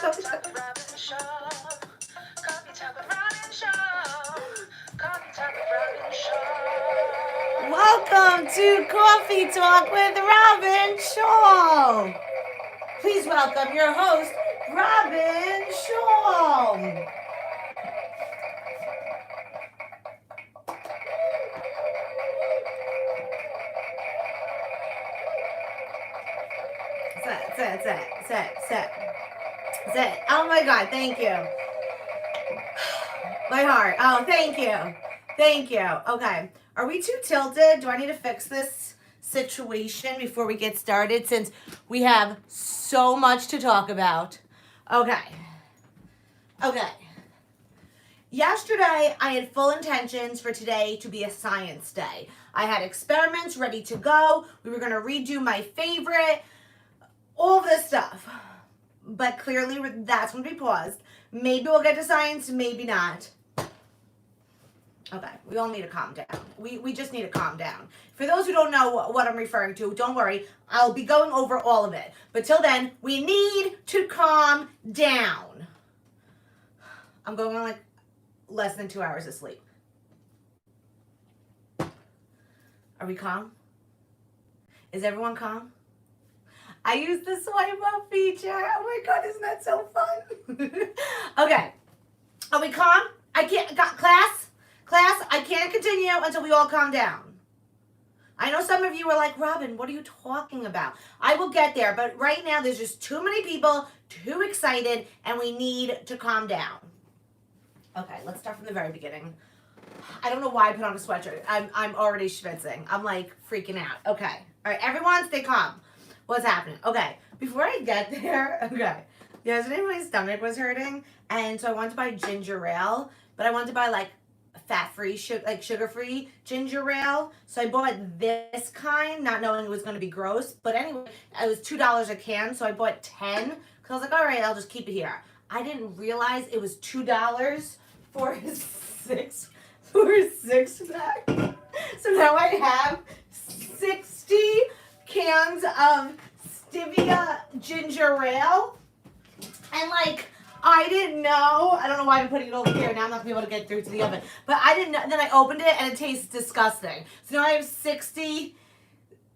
Cawfee Tawk with Robyn Schall. Cawfee Tawk with Robyn Schall. Cawfee Tawk with Robyn Schall. Welcome to Cawfee Talk with Robyn Schall. Please welcome your host, Robyn Schall. Sit. Oh my God, thank you. My heart. Oh, thank you. Thank you. Okay. Are we too tilted? Do I need to fix this situation before we get started since we have so much to talk about? Okay. Yesterday, I had full intentions for today to be a science day. I had experiments ready to go. We were going to redo my favorite, all of this stuff. But clearly, that's when we paused. Maybe we'll get to science, maybe not. Okay, we all need to calm down. We just need to calm down. For those who don't know what I'm referring to, don't worry. I'll be going over all of it. But till then, we need to calm down. I'm going on like less than 2 hours of sleep. Are we calm? Is everyone calm? I use the swipe up feature. Oh my God, isn't that so fun? Okay. Are we calm? I can't, class, I can't continue until we all calm down. I know some of you are like, Robyn, what are you talking about? I will get there, but right now there's just too many people, too excited, and we need to calm down. Okay, let's start from the very beginning. I don't know why I put on a sweatshirt. I'm already schwitzing. I'm like freaking out. Okay. All right, everyone stay calm. What's happening? Okay, before I get there, okay, yesterday my stomach was hurting, and so I wanted to buy ginger ale, but I wanted to buy like fat-free, sugar-free ginger ale, so I bought this kind, not knowing it was going to be gross, but anyway, it was $2 a can, so I bought 10, because I was like, all right, I'll just keep it here. I didn't realize it was $2 for a six-pack, so now I have 60 cans of stevia ginger ale, and like I didn't know. I don't know why I'm putting it over here. Now I'm not gonna be able to get through to the oven. But I didn't know. Then I opened it and it tastes disgusting. So now I have 60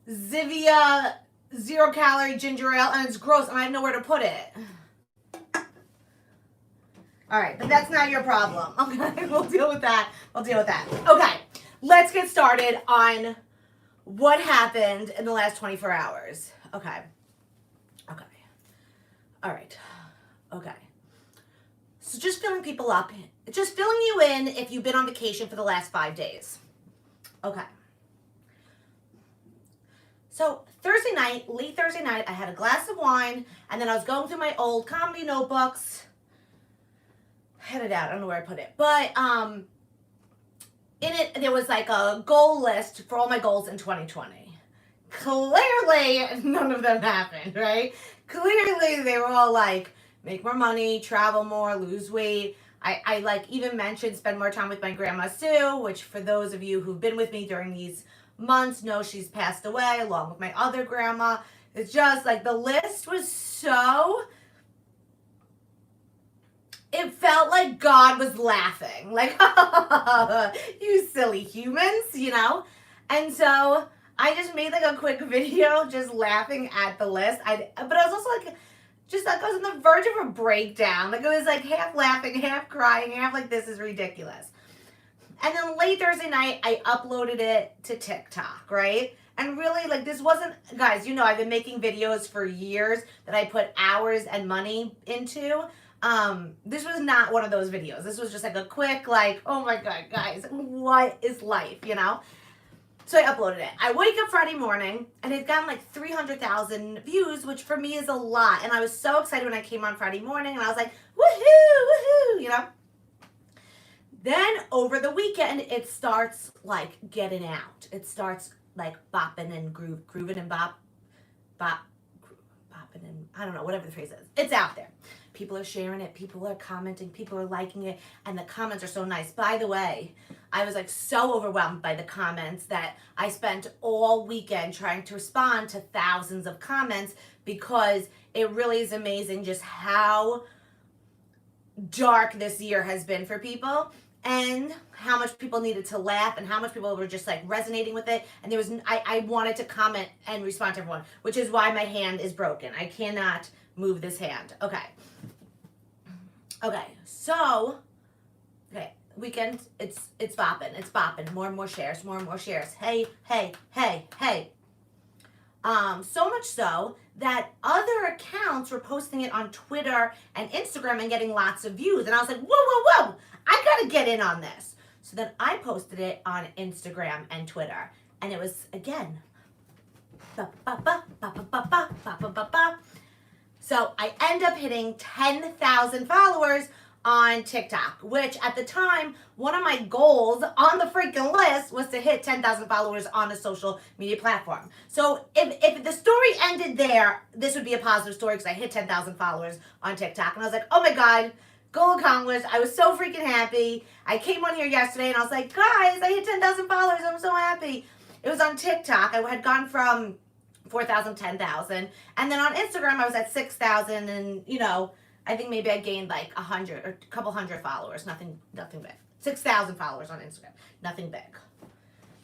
Zivia 0-calorie ginger ale, and it's gross, and I have nowhere to put it. All right, but that's not your problem. Okay, we'll deal with that. Okay, let's get started on what happened in the last 24 hours. Okay. All right. Okay. So just filling people up. Just filling you in if you've been on vacation for the last 5 days. Okay. So Thursday night, late Thursday night, I had a glass of wine, and then I was going through my old comedy notebooks. I had it out. I don't know where I put it. But in it, there was like a goal list for all my goals in 2020. Clearly, none of them happened, right? Clearly, they were all like, make more money, travel more, lose weight. I like even mentioned spend more time with my grandma Sue, which for those of you who've been with me during these months know she's passed away along with my other grandma. It's just like the list was so... It felt like God was laughing. Like, you silly humans, you know? And so I just made like a quick video just laughing at the list. But I was also like, I was on the verge of a breakdown. Like it was like half laughing, half crying, half like this is ridiculous. And then late Thursday night, I uploaded it to TikTok, right? And really, like this wasn't, guys, you know, I've been making videos for years that I put hours and money into. This was not one of those videos. This was just like a quick, like, oh my God, guys, what is life, you know? So I uploaded it. I wake up Friday morning, and it gotten like 300,000 views, which for me is a lot. And I was so excited when I came on Friday morning, and I was like, woohoo, you know? Then over the weekend, it starts like getting out. It starts like bopping and grooving and bopping and I don't know, whatever the phrase is. It's out there. People are sharing it. People are commenting. People are liking it. And the comments are so nice. By the way, I was like so overwhelmed by the comments that I spent all weekend trying to respond to thousands of comments because it really is amazing just how dark this year has been for people, and how much people needed to laugh, and how much people were just like resonating with it. And there was, I wanted to comment and respond to everyone, which is why my hand is broken. I cannot move this hand. Okay. So, weekend, it's bopping. More and more shares. Hey. So much so that other accounts were posting it on Twitter and Instagram and getting lots of views. And I was like, whoa, I gotta get in on this. So then I posted it on Instagram and Twitter. And it was, again, so I end up hitting 10,000 followers on TikTok, which at the time, one of my goals on the freaking list was to hit 10,000 followers on a social media platform. So if the story ended there, this would be a positive story because I hit 10,000 followers on TikTok. And I was like, oh my God, goal accomplished. I was so freaking happy. I came on here yesterday and I was like, guys, I hit 10,000 followers. I'm so happy. It was on TikTok. I had gone from 4,000, 10,000. And then on Instagram, I was at 6,000 and, you know, I think maybe I gained like 100 or a couple hundred followers. Nothing big. 6,000 followers on Instagram. Nothing big.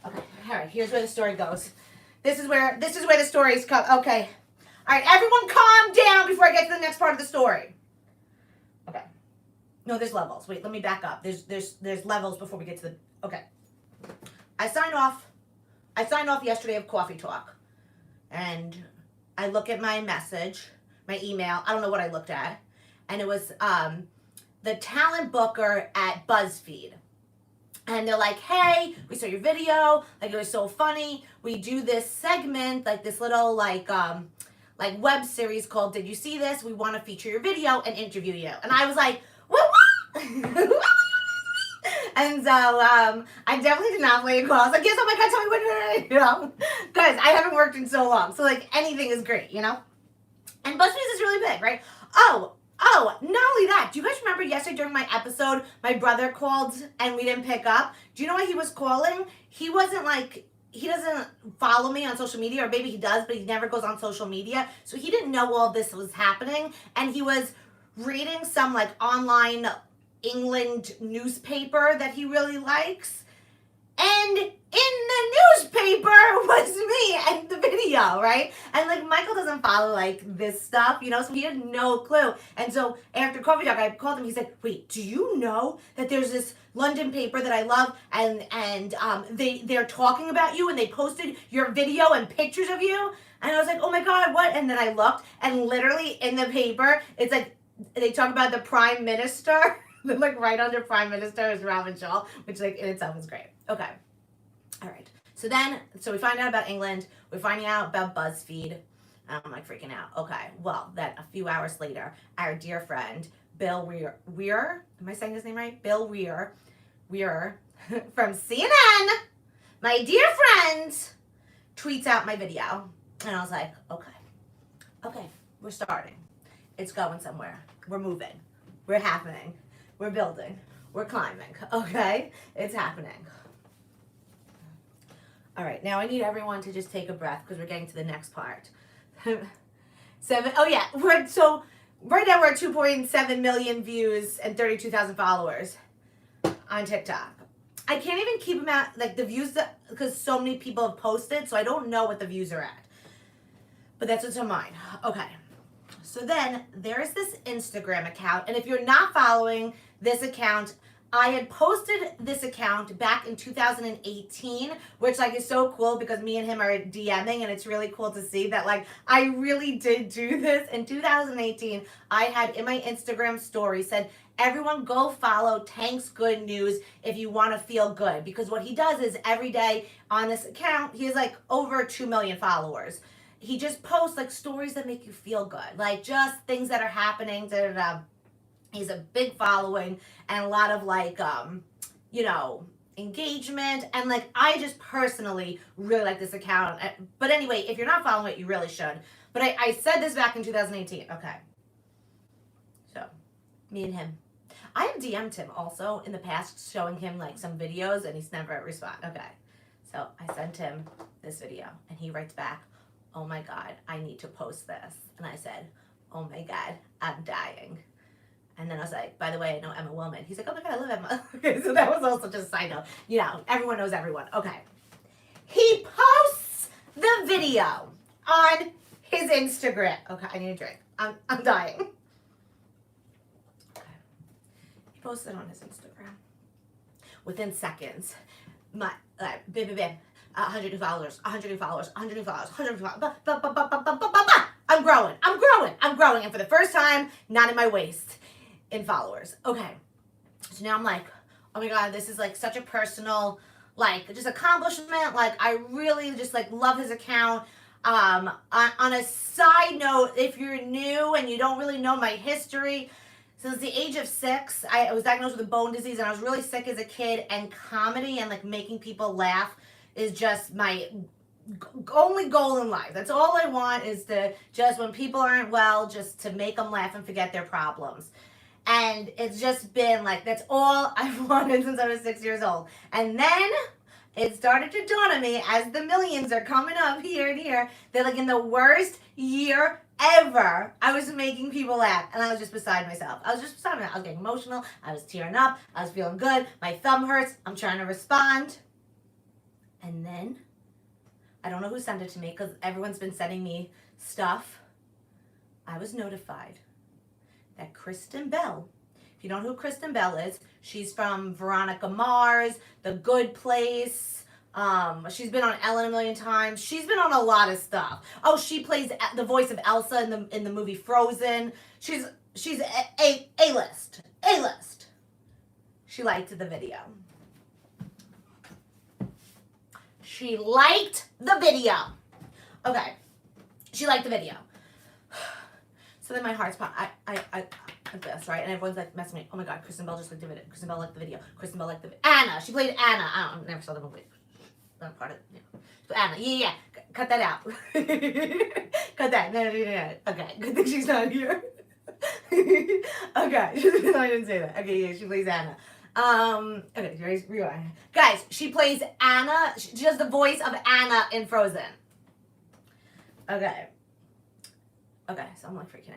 Okay. All right. Here's where the story goes. This is where the stories come. Okay. All right. Everyone, calm down before I get to the next part of the story. Okay. No, there's levels. Wait. Let me back up. There's levels before we get to the. Okay. I signed off yesterday of Cawfee Tawk, and I look at my message, my email. I don't know what I looked at. And it was the talent booker at BuzzFeed. And they're like, hey, we saw your video. Like, it was so funny. We do this segment, like this little, like web series called Did You See This? We want to feature your video and interview you. And I was like, what? And so I definitely did not play it cool. I was like, yes, oh my God, tell me what, you know? Guys, I haven't worked in so long. So, like, anything is great, you know? And BuzzFeed is really big, right? Oh, not only that, do you guys remember yesterday during my episode, my brother called and we didn't pick up? Do you know why he was calling? He wasn't like, he doesn't follow me on social media, or maybe he does, but he never goes on social media. So he didn't know all this was happening. And he was reading some like online England newspaper that he really likes. And in the newspaper was me and the video, right? And like Michael doesn't follow like this stuff, you know, so he had no clue. And so after Cawfee Tawk, I called him. He said, wait, do you know that there's this London paper that I love, and they're talking about you, and they posted your video and pictures of you? And I was like, oh my God, what? And then I looked, and literally in the paper, it's like they talk about the Prime Minister. Like right under Prime Minister is Robyn Schall, which like in itself is great. Okay. All right. So we find out about England. We're finding out about BuzzFeed. I'm like freaking out. Okay. Well, then a few hours later, our dear friend, Bill Weir, am I saying his name right? Bill Weir from CNN, my dear friend, tweets out my video. And I was like, okay, we're starting. It's going somewhere. We're moving. We're happening. We're building. We're climbing. Okay? It's happening. All right. Now I need everyone to just take a breath because we're getting to the next part. Right now we're at 2.7 million views and 32,000 followers on TikTok. I can't even keep them at like the views because so many people have posted, so I don't know what the views are at. But that's what's on mine. Okay. So then there's this Instagram account, and if you're not following this account, I had posted this account back in 2018, which like is so cool because me and him are DMing, and it's really cool to see that like I really did do this. In 2018, I had in my Instagram story said, everyone go follow Tank's Good News if you want to feel good, because what he does is every day on this account, he has like over 2 million followers. He just posts like stories that make you feel good, like just things that are happening. He's a big following and a lot of like, engagement. And like, I just personally really like this account. But anyway, if you're not following it, you really should. But I said this back in 2018. Okay. So, me and him. I have DM'd him also in the past showing him like some videos and he's never responded. Okay. So I sent him this video and he writes back, oh my God, I need to post this. And I said, oh my God, I'm dying. And then I was like, by the way, I know Emma Willman. He's like, oh my God, I love Emma. Okay, so that was also just a side note. You know, everyone knows everyone. Okay. He posts the video on his Instagram. Okay, I need a drink. I'm dying. Okay. He posted on his Instagram. Within seconds, my, bim, bim, bim. 100 new followers, 100 new followers, 100 new followers, 100 new followers. I'm growing. And for the first time, not in my waist in followers. Okay. So now I'm like, oh my God, this is like such a personal, like, just accomplishment. Like, I really just like love his account. On a side note, if you're new and you don't really know my history, since the age of 6, I was diagnosed with a bone disease and I was really sick as a kid, and comedy and like making people laugh is just my only goal in life. That's all I want, is to just, when people aren't well, just to make them laugh and forget their problems. And it's just been like, that's all I've wanted since I was 6 years old. And then it started to dawn on me as the millions are coming up here and here, that like in the worst year ever, I was making people laugh, and I was just beside myself. I was getting emotional. I was tearing up. I was feeling good. My thumb hurts. I'm trying to respond. And then, I don't know who sent it to me because everyone's been sending me stuff. I was notified that Kristen Bell, if you don't know who Kristen Bell is, she's from Veronica Mars, The Good Place. She's been on Ellen a million times. She's been on a lot of stuff. Oh, she plays the voice of Elsa in the movie Frozen. She's A-list. A-list. She liked the video. She liked the video. Okay. She liked the video. So then my heart's pop. I this, right? And everyone's like messing me. Oh my God, Kristen Bell just liked the video. Kristen Bell liked the video. Kristen Bell liked the video. Anna. She played Anna. I never saw the movie. Not part of it. Yeah. So Anna. Yeah. Cut that out. Cut that. No. Okay. Good thing she's not here. Okay. I didn't say that. Okay, yeah, she plays Anna. Okay, rewind. Guys, she plays Anna. She does the voice of Anna in Frozen. Okay, so I'm like freaking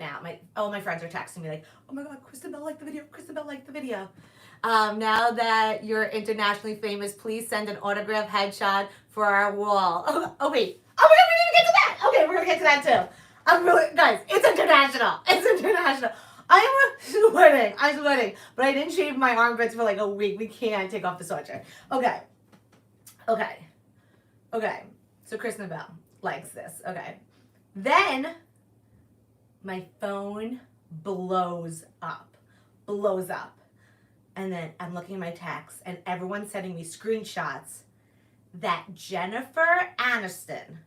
out. My friends are texting me like, oh my God, Kristen Bell liked the video. Now that you're internationally famous, please send an autograph headshot for our wall. Oh wait. Oh my God, we didn't get to that. Okay, we're gonna get to that too. Guys, it's international. I'm sweating, but I didn't shave my armpits for like a week. We can't take off the sweatshirt. Okay. So Kristen Bell likes this. Okay. Then my phone blows up. And then I'm looking at my texts, and everyone's sending me screenshots that Jennifer Aniston,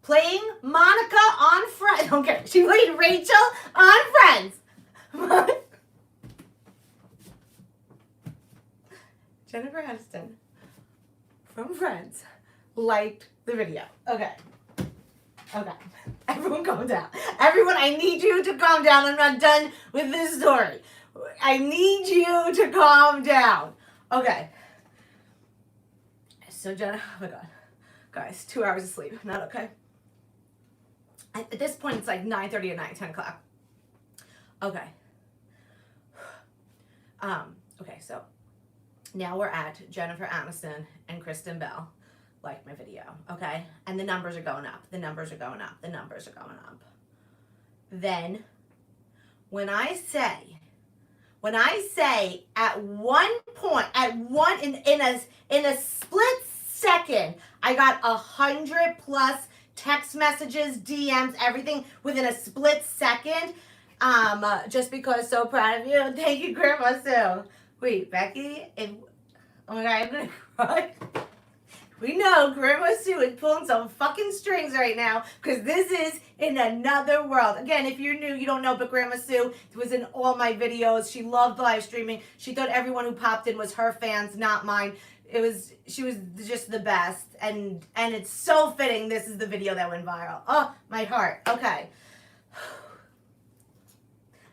playing Monica on Friends. Okay, she played Rachel on Friends. Jennifer Aniston from Friends liked the video. Okay. Everyone calm down. Everyone, I need you to calm down. I'm not done with this story. I need you to calm down. Okay. So Jenna, oh my God. Guys, 2 hours of sleep. Not okay. At this point, it's like 9:30 at night, 10 o'clock. Okay. Okay, so now we're at Jennifer Aniston and Kristen Bell like my video, okay? And the numbers are going up. Then, when I say at one point, in a split second, I got 100 plus text messages, DMs, everything within a split second. Just because, so proud of you. Thank you, Grandma Sue. Wait, Becky? Oh my God, I'm gonna cry. We know Grandma Sue is pulling some fucking strings right now because this is in another world. Again, if you're new, you don't know, but Grandma Sue was in all my videos. She loved live streaming. She thought everyone who popped in was her fans, not mine. She was just the best, and it's so fitting this is the video that went viral. Oh, my heart. Okay.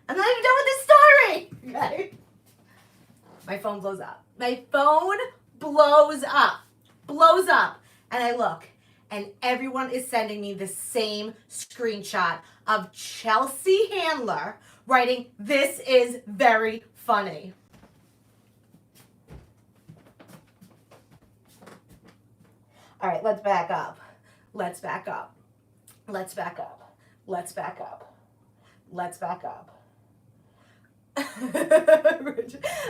I'm not even done with this story. Okay. My phone blows up. And I look, and everyone is sending me the same screenshot of Chelsea Handler writing, "This is very funny." All right, let's back up. Let's back up. Let's back up. Let's back up. Let's back up.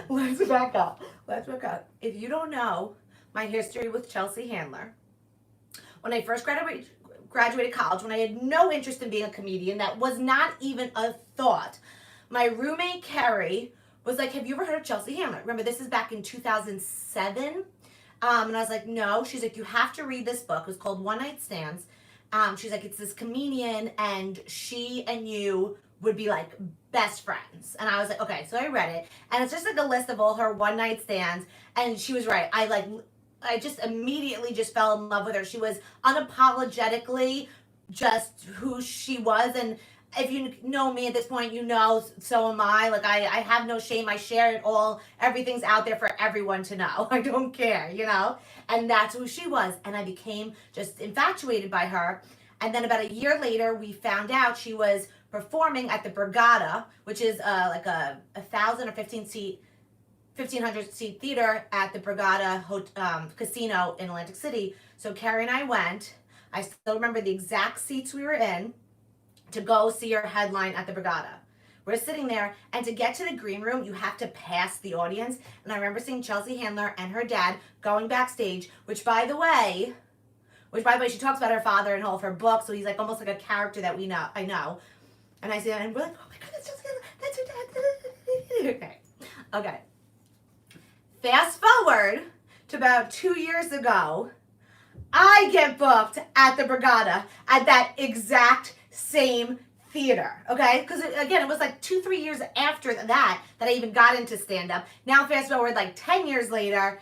Let's back up. Let's back up. If you don't know my history with Chelsea Handler, when I first graduated college, when I had no interest in being a comedian, that was not even a thought, my roommate Carrie was like, "Have you ever heard of Chelsea Handler?" Remember, this is back in 2007. And I was like, "No." She's like, "You have to read this book." It was called One Night Stands. She's like, "It's this comedian and she and you would be like best friends." And I was like, okay. So I read it, and it's just like a list of all her one night stands. And she was right. I just immediately just fell in love with her. She was unapologetically just who she was. And if you know me at this point, you know, so am I. Like, I have no shame. I share it all. Everything's out there for everyone to know. I don't care, you know? And that's who she was. And I became just infatuated by her. And then about a year later, we found out she was performing at the Borgata, which is like a 1,000 or 1,500 seat theater at the Borgata Casino in Atlantic City. So Carrie and I went. I still remember the exact seats we were in to go see her headline at the Borgata. We're sitting there, and to get to the green room, you have to pass the audience. And I remember seeing Chelsea Handler and her dad going backstage, which by the way, she talks about her father in all of her books, so he's like almost like a character that I know. And I see that, and we're like, "Oh my God, that's Chelsea Handler, that's her dad." Okay. Fast forward to about 2 years ago, I get booked at the Borgata at that exact same theater, okay? Because again, it was like 2-3 years after that I even got into stand-up. Now fast forward like 10 years later,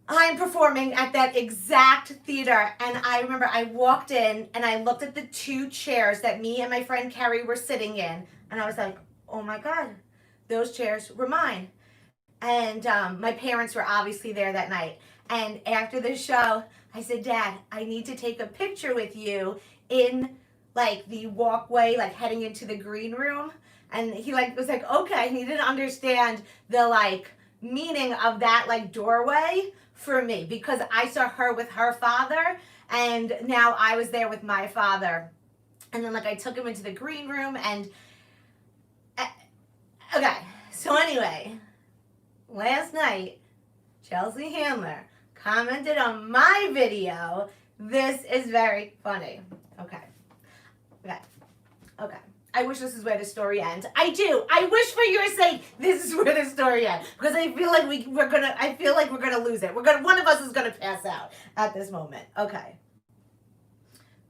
I'm performing at that exact theater. And I remember I walked in and I looked at the 2 chairs that me and my friend Carrie were sitting in, and I was like, "Oh my God, those chairs were mine." And my parents were obviously there that night. And after the show, I said, "Dad, I need to take a picture with you in like the walkway, like heading into the green room." And he like was like, "Okay." He didn't understand the like meaning of that like doorway for me, because I saw her with her father, and now I was there with my father. And then like I took him into the green room, and okay. So anyway, last night, Chelsea Handler commented on my video, "This is very funny." Okay. I wish this is where the story ends. I do. I wish for your sake this is where the story ends, because I feel like we're gonna lose it. One of us is gonna pass out at this moment. Okay.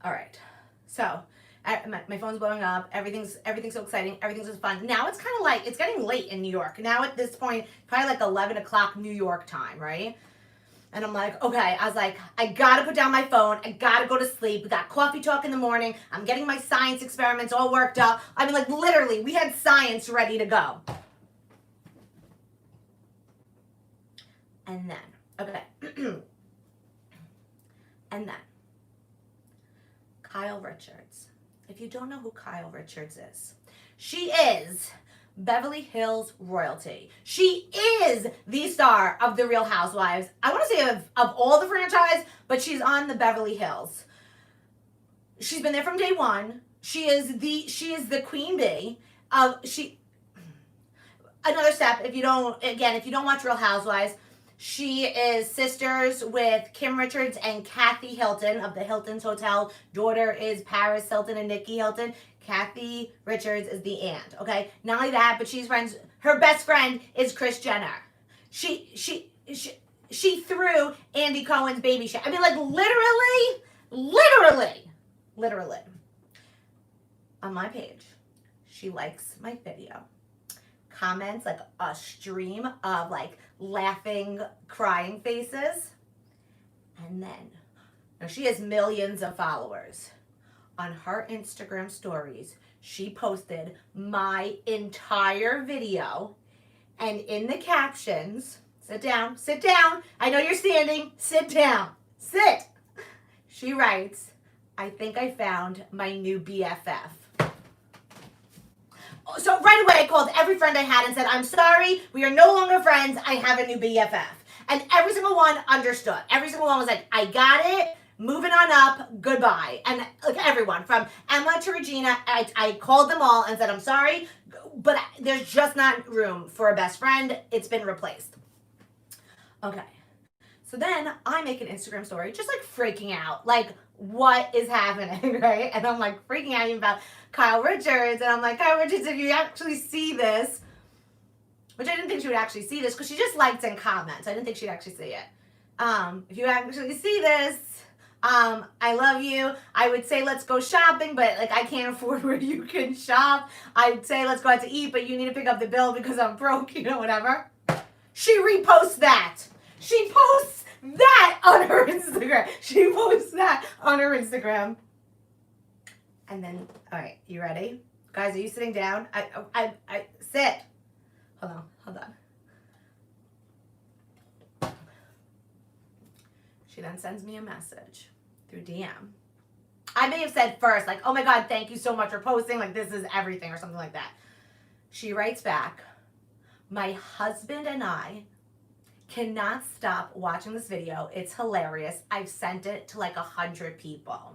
All right. So my phone's blowing up. Everything's so exciting. Everything's so fun. Now it's kind of like it's getting late in New York. Now at this point, probably like 11 o'clock New York time, right? And I'm like, okay, I was like, I gotta put down my phone. I gotta go to sleep. We got Cawfee Tawk in the morning. I'm getting my science experiments all worked up. I mean, like literally, we had science ready to go. And then, okay. And then, Kyle Richards. If you don't know who Kyle Richards is, she is Beverly Hills royalty. She is the star of The Real Housewives. I want to say of all the franchise, but she's on the Beverly Hills. She's been there from day one. She is the queen bee of another step. If you don't watch Real Housewives, she is sisters with Kim Richards and Kathy Hilton of the Hilton's Hotel. Daughter is Paris Hilton and Nikki Hilton. Kathy Richards is the aunt, okay? Not only that, but she's friends. Her best friend is Kris Jenner. She threw Andy Cohen's baby shower. I mean, like literally. On my page, she likes my video, comments like a stream of like laughing, crying faces, and then now she has millions of followers. On her Instagram stories, she posted my entire video, and in the captions, sit down, I know you're standing, sit down, sit. She writes, "I think I found my new BFF." So right away I called every friend I had and said, I'm sorry, we are no longer friends, I have a new BFF. And every single one understood. Every single one was like, I got it, moving on up, goodbye. And like everyone, from Emma to Regina, I called them all and said, I'm sorry, but there's just not room for a best friend. It's been replaced. Okay. So then I make an Instagram story, just like freaking out, like what is happening, right? And I'm like freaking out about Kyle Richards, and I'm like, Kyle Richards, if you actually see this, which I didn't think she would actually see this because she just liked and comments. I didn't think she'd actually see it. If you actually see this, I love you. I would say let's go shopping, but like I can't afford where you can shop. I'd say let's go out to eat, but you need to pick up the bill because I'm broke, whatever. She reposts that. She posts that on her Instagram. She posts that on her Instagram. And then, all right, you ready? Guys, are you sitting down? I sit. Hold on. She then sends me a message through DM. I may have said first, like, oh my God, thank you so much for posting. Like, this is everything or something like that. She writes back, my husband and I cannot stop watching this video. It's hilarious. I've sent it to like 100 people.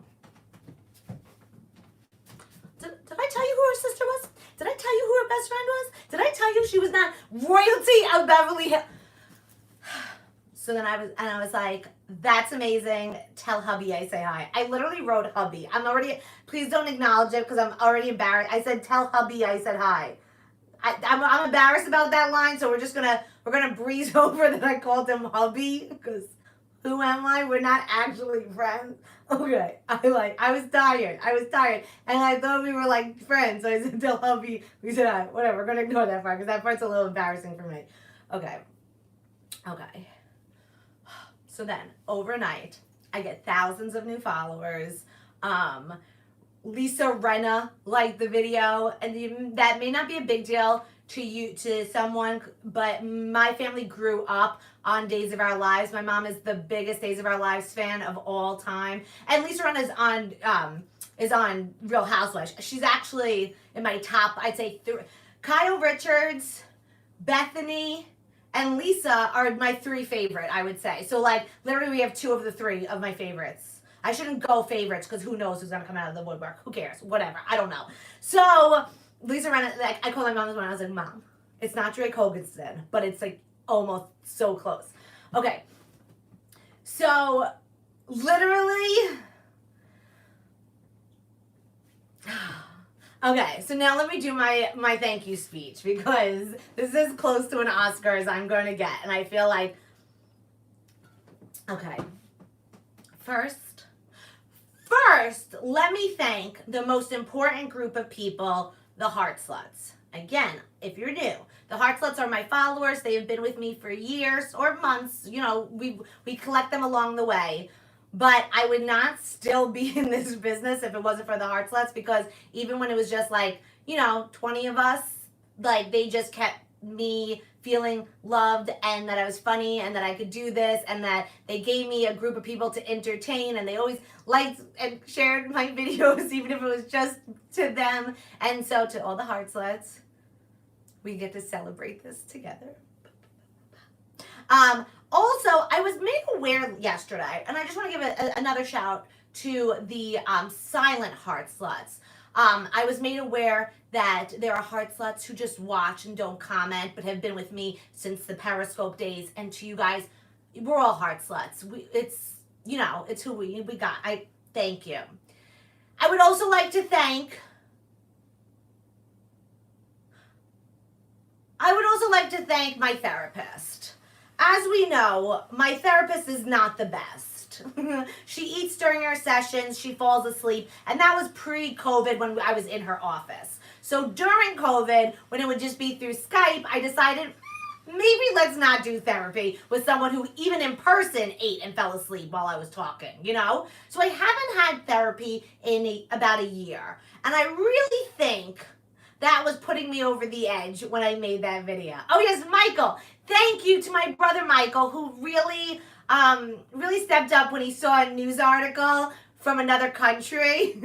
Did I tell you who her sister was? Did I tell you who her best friend was? Did I tell you she was not royalty of Beverly Hills? So then I was like, that's amazing. Tell hubby I say hi. I literally wrote hubby. Please don't acknowledge it because I'm already embarrassed. I said, tell hubby I said hi. I'm embarrassed about that line, so we're gonna breeze over that I called him hubby because who am I? We're not actually friends. Okay, I was tired, and I thought we were like friends, so I said tell hubby we said hi. Whatever, we're gonna ignore that part because that part's a little embarrassing for me. Okay. So then overnight, I get thousands of new followers. Lisa Renna liked the video, and that may not be a big deal to someone, but my family grew up on Days of Our Lives. My mom is the biggest Days of Our Lives fan of all time, and Lisa Renna is on Real Housewives. She's actually in my top, I'd say, Kyle Richards, Bethany, and Lisa are my three favorite, I would say. So like literally we have two of the three of my favorites. I shouldn't go favorites because who knows who's going to come out of the woodwork. Who cares? Whatever. I don't know. So, Lisa Renna, like, I called my mom this morning. I was like, Mom, it's not Drake Hoganson, but it's like almost so close. Okay. So, literally. Okay. So now let me do my thank you speech because this is as close to an Oscar as I'm going to get. And I feel like, okay. First, let me thank the most important group of people, the Heart Sluts. Again, if you're new, the Heart Sluts are my followers. They have been with me for years or months. We collect them along the way. But I would not still be in this business if it wasn't for the Heart Sluts because even when it was just like, 20 of us, like they just kept me feeling loved and that I was funny and that I could do this and that they gave me a group of people to entertain and they always liked and shared my videos even if it was just to them. And so to all the Heart Sluts, we get to celebrate this together. Also, I was made aware yesterday, and I just want to give another shout to the silent Heart Sluts. I was made aware that there are Heart Sluts who just watch and don't comment, but have been with me since the Periscope days. And to you guys, we're all Heart Sluts. It's who we got. I thank you. I would also like to thank my therapist. As we know, my therapist is not the best. She eats during her sessions, she falls asleep, and that was pre-COVID when I was in her office. So during COVID, when it would just be through Skype, I decided maybe let's not do therapy with someone who even in person ate and fell asleep while I was talking, So I haven't had therapy in about a year. And I really think that was putting me over the edge when I made that video. Oh yes, Michael. Thank you to my brother Michael, who really stepped up when he saw a news article from another country.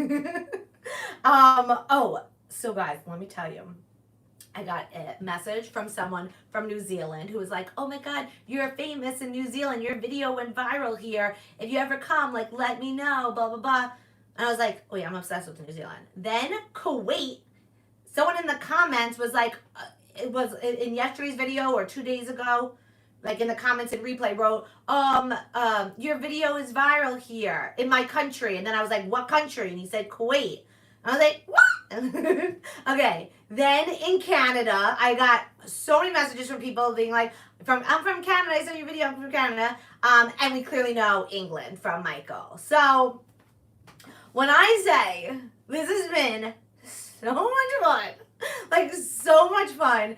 So guys, let me tell you. I got a message from someone from New Zealand who was like, oh my God, you're famous in New Zealand. Your video went viral here. If you ever come, like, let me know, blah, blah, blah. And I was like, oh yeah, I'm obsessed with New Zealand. Then Kuwait, someone in the comments was like, it was in yesterday's video or 2 days ago, like in the comments and replay wrote, your video is viral here in my country. And then I was like, what country? And he said, Kuwait. I was like, what? Okay. Then in Canada, I got so many messages from people being like, I'm from Canada. I saw your video. I'm from Canada. And we clearly know England from Michael. So when I say this has been so much fun, like so much fun,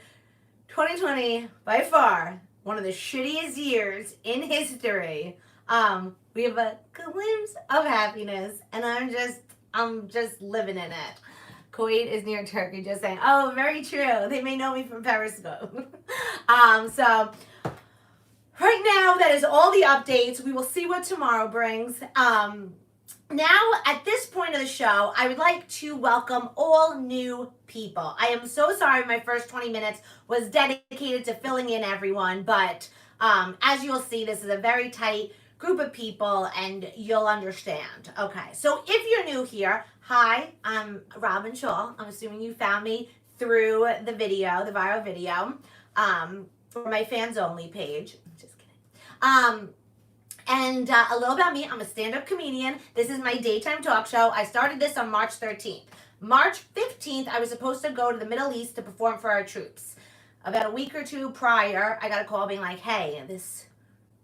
2020 by far one of the shittiest years in history. We have a glimpse of happiness, and I'm just living in it. Kuwait is near Turkey, just saying. Oh, very true. They may know me from Periscope. So right now, that is all the updates. We will see what tomorrow brings. Now, at this point of the show, I would like to welcome all new people. I am so sorry my first 20 minutes was dedicated to filling in everyone, but as you will see, this is a very tight group of people, and you'll understand. Okay, so if you're new here, hi, I'm Robyn Schall. I'm assuming you found me through the video, the viral video, for my fans only page. Just kidding. And a little about me, I'm a stand-up comedian. This is my daytime talk show. I started this on March 13th. March 15th, I was supposed to go to the Middle East to perform for our troops. About a week or two prior, I got a call being like, hey, this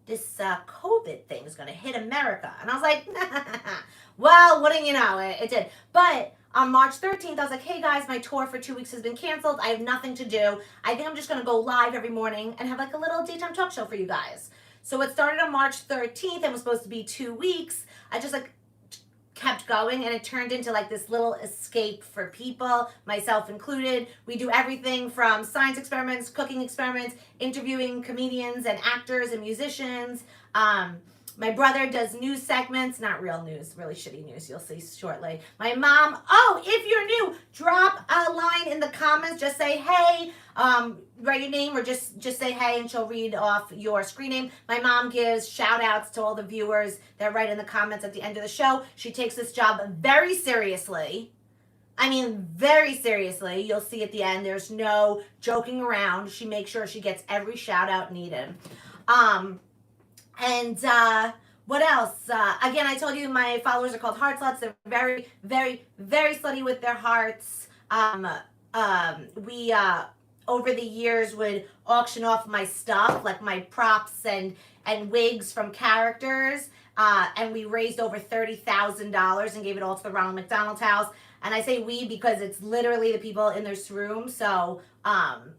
COVID thing is going to hit America. And I was like, well, wouldn't you know, it did. But on March 13th, I was like, hey guys, my tour for 2 weeks has been canceled. I have nothing to do. I think I'm just going to go live every morning and have like a little daytime talk show for you guys. So it started on March 13th and was supposed to be 2 weeks. I just like kept going, and it turned into like this little escape for people, myself included. We do everything from science experiments, cooking experiments, interviewing comedians and actors and musicians. My brother does news segments, not real news, really shitty news, you'll see shortly. My mom, oh, if you're new, drop a line in the comments, just say, hey, write your name or just say hey, and she'll read off your screen name. My mom gives shout outs to all the viewers that write in the comments at the end of the show. She takes this job very seriously. I mean, very seriously. You'll see at the end, there's no joking around. She makes sure she gets every shout out needed. What else? Again, I told you my followers are called heart sluts. They're very, very, very slutty with their hearts. We over the years would auction off my stuff, like my props and wigs from characters, and we raised over $30,000 and gave it all to the Ronald McDonald house. And I say we because it's literally the people in this room. So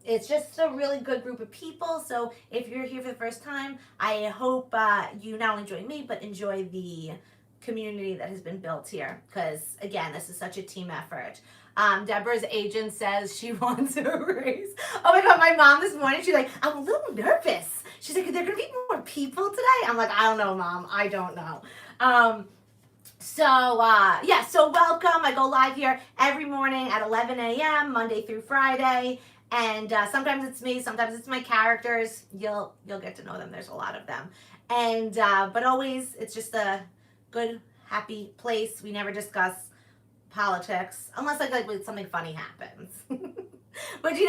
it's just a really good group of people. So if you're here for the first time, I hope you not only enjoy me, but enjoy the community that has been built here. Because, again, this is such a team effort. Deborah's agent says she wants a raise. Oh my God, my mom this morning, she's like, I'm a little nervous. She's like, are there going to be more people today? I'm like, I don't know, Mom. I don't know. So welcome. I go live here every morning at 11 a.m., Monday through Friday. And sometimes it's me, sometimes it's my characters. You'll get to know them. There's a lot of them. And but always, it's just a good, happy place. We never discuss politics unless like something funny happens. But lately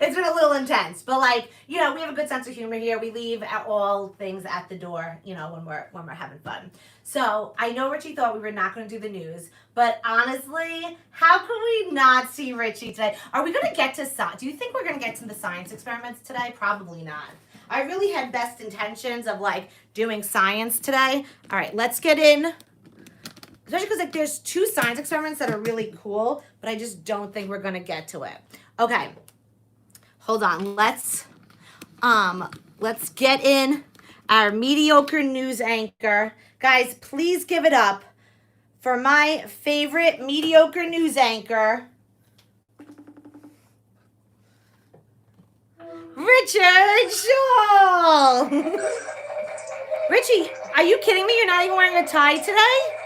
it's been a little intense. But we have a good sense of humor here. We leave all things at the door, when we're having fun. So I know Richie thought we were not going to do the news, but honestly, how can we not see Richie today? Are we going to get to do you think we're going to get to the science experiments today? Probably not. I really had best intentions of doing science today. All right, let's get in. Especially because there's 2 science experiments that are really cool, but I just don't think we're gonna get to it. Okay, hold on. Let's get in our mediocre news anchor. Guys, please give it up for my favorite mediocre news anchor, Richard Schall. Richie, are you kidding me? You're not even wearing a tie today?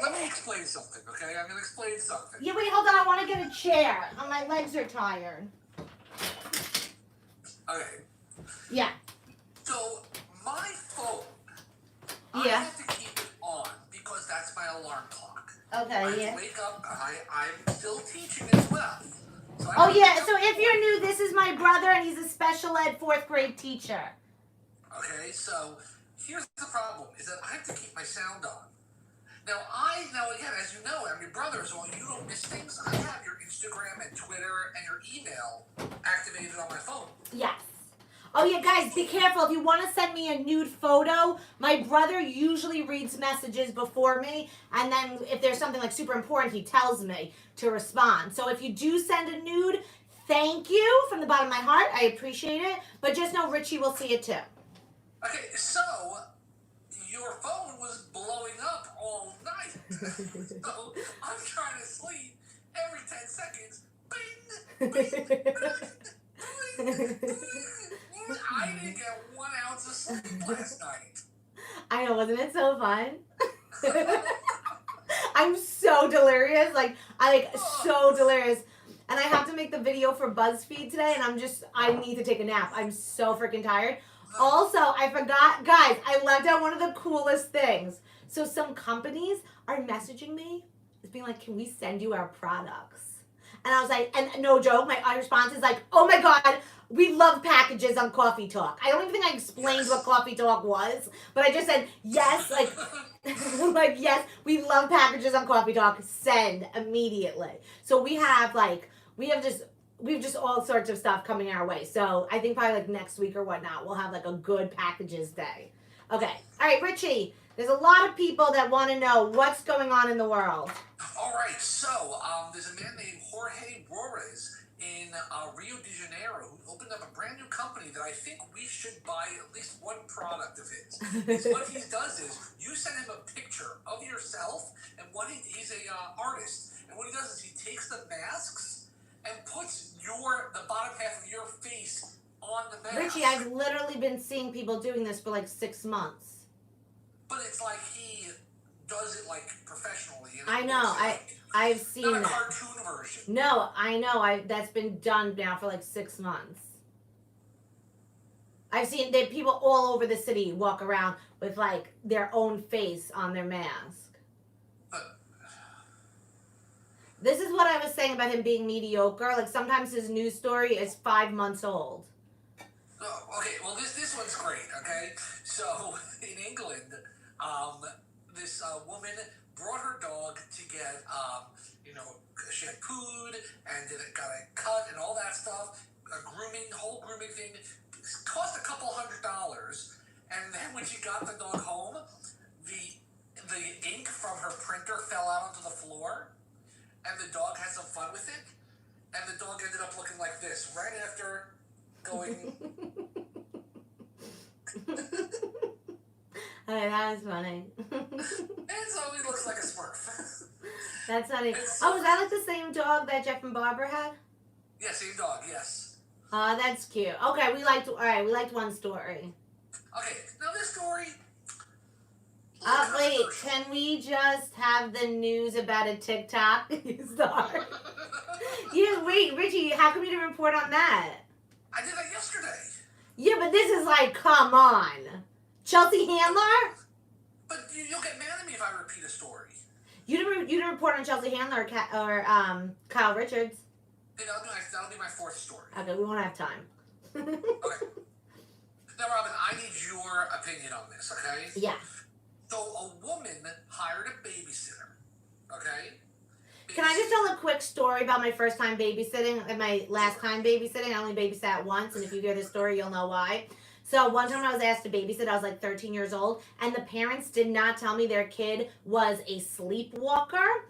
Let me me explain something, okay? I'm going to explain something. Yeah, wait, hold on. I want to get a chair. Oh, my legs are tired. Okay. Yeah. So, my phone, I Yeah. have to keep it on because that's my alarm clock. Okay, yeah. I wake up, I'm still teaching as well. So Oh, yeah. So if you're new, this is my brother, and he's a special ed 4th grade teacher. Okay, so here's the problem, is that I have to keep my sound on. Now again, as you know, I'm your brother, so you don't miss things. I have your Instagram and Twitter and your email activated on my phone. Yes. Oh, yeah, guys, be careful. If you want to send me a nude photo, my brother usually reads messages before me, and then if there's something, like, super important, he tells me to respond. So if you do send a nude, thank you from the bottom of my heart. I appreciate it. But just know Richie will see it, too. Okay, so your phone was blowing up all night. So I'm trying to sleep every 10 seconds. Bing, bing, bing, bing, bing. I didn't get 1 ounce of sleep last night. I know, wasn't it so fun? I'm so delirious. So delirious. And I have to make the video for BuzzFeed today, and I need to take a nap. I'm so freaking tired. Also, I forgot, guys, I left out one of the coolest things. So some companies are messaging me, it's being like, can we send you our products? And I was like, and no joke, my response is like, oh my God, we love packages on Cawfee Talk. I don't even think I explained what Cawfee Talk was, but I just said, yes, like, like, yes, we love packages on Cawfee Talk, send immediately. So we have just all sorts of stuff coming our way. So I think probably like next week or whatnot, we'll have like a good packages day. Okay. All right, Richie, there's a lot of people that want to know what's going on in the world. All right. So there's a man named Jorge Robles in Rio de Janeiro who opened up a brand new company that I think we should buy at least one product of his. What he does is you send him a picture of yourself, and he's a artist, and what he does is he takes the masks and puts the bottom half of your face on the mask. Richie, I've literally been seeing people doing this for like 6 months. But it's like he does it like professionally. I know. I've seen not a that. cartoon version. No, I know. That's been done now for like 6 months. I've seen that people all over the city walk around with like their own face on their mask. This is what I was saying about him being mediocre. Like, sometimes his news story is 5 months old. Oh, okay, well, this one's great, okay? So, in England, this woman brought her dog to get, shampooed, and it got a cut and all that stuff. Whole grooming thing. It cost a couple $100. And then when she got the dog home, the ink from her printer fell out onto the floor. And the dog had some fun with it, and the dog ended up looking like this right after going. Okay, that was funny. And so he looks like a Smurf. That's funny. Oh, was that like the same dog that Jeff and Barbara had? Yeah, same dog. Yes. Oh, that's cute. Okay, we liked one story. Okay, now this story. Wait, can we just have the news about a TikTok star? Yeah, wait, Richie, how come you didn't report on that? I did that yesterday. Yeah, but this is like, come on. Chelsea Handler? But you'll get mad at me if I repeat a story. You didn't report on Chelsea Handler or Kyle Richards. Hey, that'll be my 4th story. Okay, we won't have time. Okay. Now, Robyn, I need your opinion on this, okay? Yeah. So a woman hired a babysitter, okay? Can I just tell a quick story about my first time babysitting and my last time babysitting? I only babysat once, and if you hear this story, you'll know why. So one time when I was asked to babysit, I was like 13 years old, and the parents did not tell me their kid was a sleepwalker.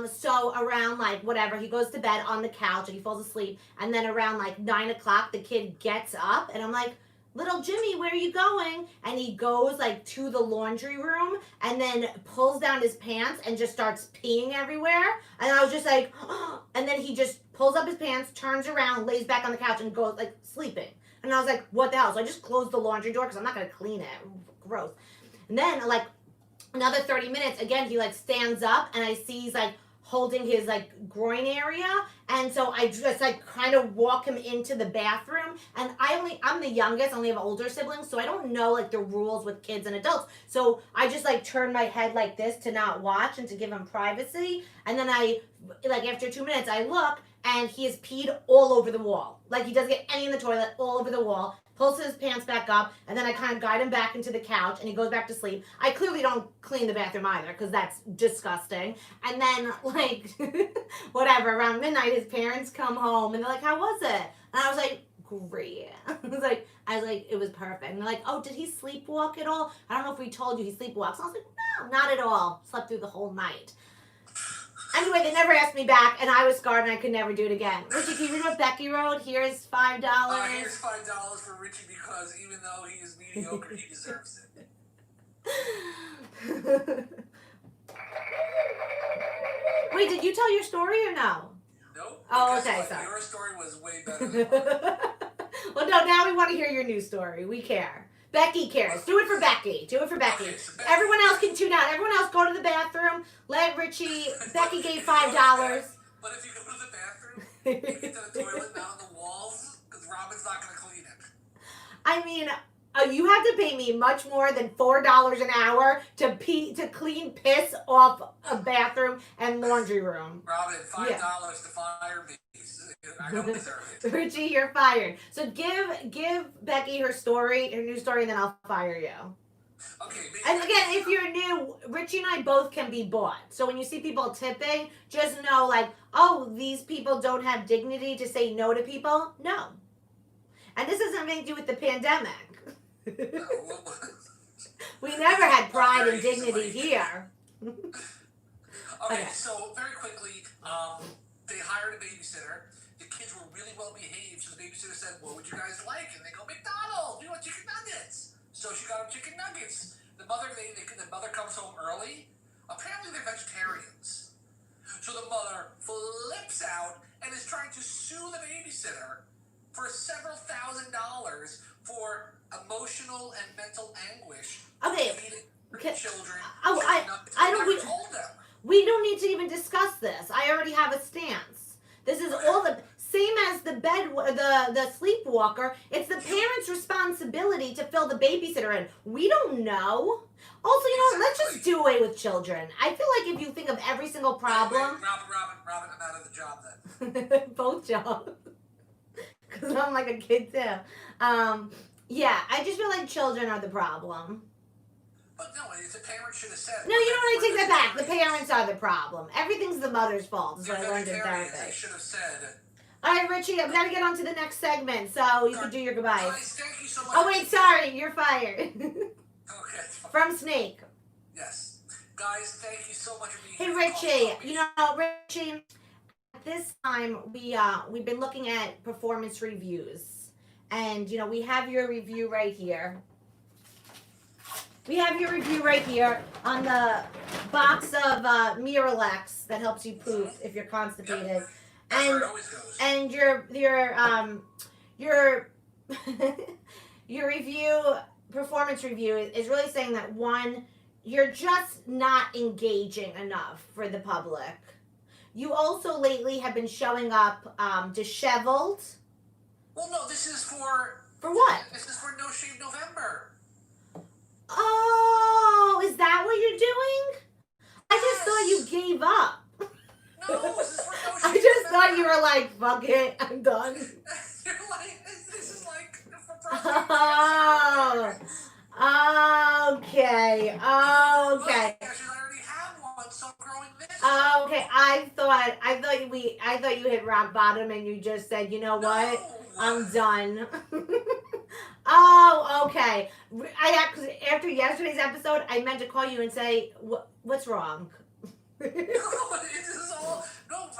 So around like whatever, he goes to bed on the couch and he falls asleep, and then around like 9 o'clock, the kid gets up, and I'm like, little Jimmy, where are you going? And he goes like to the laundry room and then pulls down his pants and just starts peeing everywhere. And I was just like, oh. And then he just pulls up his pants, turns around, lays back on the couch and goes like sleeping. And I was like, what the hell? So I just closed the laundry door because I'm not going to clean it. Gross. And then like another 30 minutes, again, he like stands up and I see he's like holding his like groin area. And so I just like kind of walk him into the bathroom. And I'm the youngest, I only have older siblings, so I don't know like the rules with kids and adults. So I just like turn my head like this to not watch and to give him privacy. And then I, like after 2 minutes, I look and he has peed all over the wall. Like he doesn't get any in the toilet, all over the wall. Pulls his pants back up, and then I kind of guide him back into the couch, and he goes back to sleep. I clearly don't clean the bathroom either, because that's disgusting. And then, like, whatever, around midnight, his parents come home, and they're like, how was it? And I was like, great. I was like, it was perfect. And they're like, oh, did he sleepwalk at all? I don't know if we told you he sleepwalks. And I was like, no, not at all. Slept through the whole night. Anyway, they never asked me back, and I was scarred, and I could never do it again. Richie, can you read what Becky wrote? Here's $5. Here's $5 for Richie because even though he is mediocre, he deserves it. Wait, did you tell your story or no? Nope. Oh, okay, sorry. Your story was way better than mine. Well, no, now we want to hear your news story. We care. Becky cares. Do it for Becky. Do it for Becky. Okay, so Everyone else can tune out. Everyone else go to the bathroom. Let Richie. Becky gave $5. But if you go to the bathroom, you get to the toilet, not on the walls, because Robyn's not going to clean it. I mean, you have to pay me much more than $4 an hour to clean piss off a bathroom and laundry room. Robyn, $5 to fire me. I don't deserve it. Richie, you're fired. So give Becky her story, her new story, and then I'll fire you. Okay. And again, if you're new, Richie and I both can be bought. So when you see people tipping, just know like, oh, these people don't have dignity to say no to people. No. And this has nothing to do with the pandemic. We never had pride and dignity here. Okay, so very quickly, they hired a babysitter. The kids were really well behaved, so the babysitter said, what would you guys like? And they go, McDonald, we want chicken nuggets. So she got them chicken nuggets. The mother comes home early. Apparently they're vegetarians. So the mother flips out and is trying to sue the babysitter for several $1,000s for emotional and mental anguish. Okay. Children. Oh, I don't. Told them. We don't need to even discuss this. I already have a stance. This is all the same as the sleepwalker. It's the parents' responsibility to fill the babysitter in. We don't know. Also, let's just do away with children. I feel like if you think of every single problem. Robyn, I'm out of the job then. Both jobs. Because I'm like a kid too. Yeah, I just feel like children are the problem. But no, the parents should have said. No, you don't want to take that back. The parents are the problem. Everything's the mother's fault. Is what I learned in therapy. They should have said. All right, Richie, I'm going to get on to the next segment, so you can do your goodbyes. Guys, thank you so much. Oh, wait, sorry. You're fired. Okay. From Snake. Yes. Guys, thank you so much for being here. Hey, Richie, Richie, at this time, we've been looking at performance reviews. And, we have your review right here. We have your review right here on the box of Miralax that helps you poop if you're constipated. Yep. And your your review, performance review is really saying that one, you're just not engaging enough for the public. You also lately have been showing up disheveled. Well, no, this is for what? This is for No Shave November. Oh, is that what you're doing? I just thought you gave up. No, this is for No Shave I just thought you were like, fuck it, I'm done. You're like, this is like for prostate. Oh, okay. Look, I already have one, so I'm growing this. Okay, I thought you hit rock bottom and you just said, you know what? No. I'm done. Oh, okay. Cause after yesterday's episode, I meant to call you and say, what's wrong? No, this is all. No,